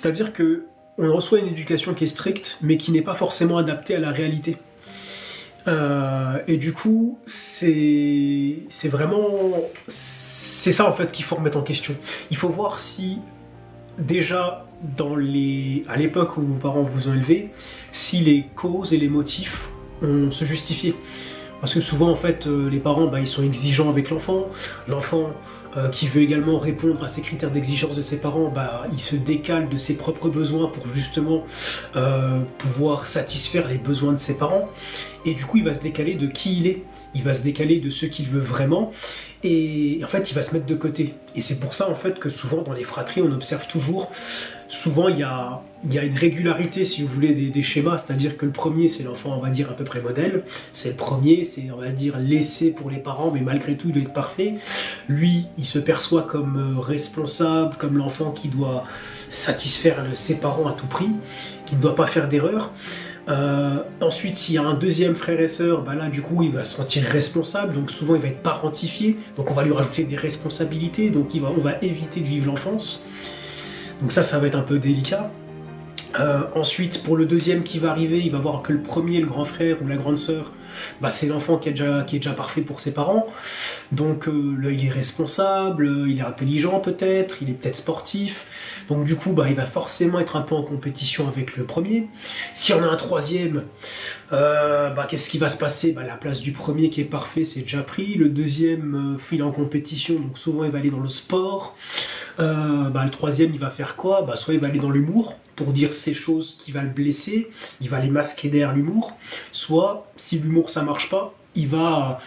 C'est-à-dire que on reçoit une éducation qui est stricte, mais qui n'est pas forcément adaptée à la réalité. Et du coup, c'est vraiment... C'est ça en fait qu'il faut remettre en question. Il faut voir si, déjà, à l'époque où vos parents vous ont élevé, si les causes et les motifs ont se justifié. Parce que souvent, en fait, les parents, ils sont exigeants avec l'enfant. L'enfant, qui veut également répondre à ces critères d'exigence de ses parents, il se décale de ses propres besoins pour justement pouvoir satisfaire les besoins de ses parents. Et du coup, il va se décaler de qui il est. Il va se décaler de ce qu'il veut vraiment. Et en fait, il va se mettre de côté. Et c'est pour ça, en fait, que souvent, dans les fratries, on observe toujours... Souvent, il y a une régularité, si vous voulez, des schémas. C'est-à-dire que le premier, c'est l'enfant, on va dire, à peu près modèle. C'est le premier, c'est, on va dire, laissé pour les parents, mais malgré tout, il doit être parfait. Lui, il se perçoit comme responsable, comme l'enfant qui doit satisfaire ses parents à tout prix, qui ne doit pas faire d'erreur. Ensuite, s'il y a un deuxième frère et sœur, là du coup il va se sentir responsable, donc souvent il va être parentifié, donc on va lui rajouter des responsabilités, donc on va éviter de vivre l'enfance. Donc ça va être un peu délicat. Ensuite, pour le deuxième qui va arriver, il va voir que le premier, le grand frère ou la grande sœur, c'est l'enfant qui est déjà parfait pour ses parents. Donc là, il est responsable, il est intelligent peut-être, il est peut-être sportif. Donc du coup, il va forcément être un peu en compétition avec le premier. Si on a un troisième, qu'est-ce qui va se passer ? La place du premier qui est parfait, c'est déjà pris. Le deuxième, il est en compétition, donc souvent il va aller dans le sport. Le troisième, il va faire quoi ? Soit il va aller dans l'humour, pour dire ces choses qui va le blesser, il va les masquer derrière l'humour, soit, si l'humour ça marche pas, il va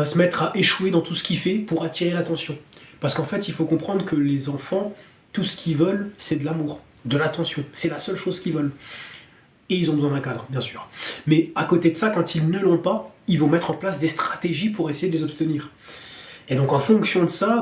se mettre à échouer dans tout ce qu'il fait pour attirer l'attention. Parce qu'en fait, il faut comprendre que les enfants, tout ce qu'ils veulent, c'est de l'amour, de l'attention, c'est la seule chose qu'ils veulent. Et ils ont besoin d'un cadre, bien sûr. Mais à côté de ça, quand ils ne l'ont pas, ils vont mettre en place des stratégies pour essayer de les obtenir. Et donc en fonction de ça,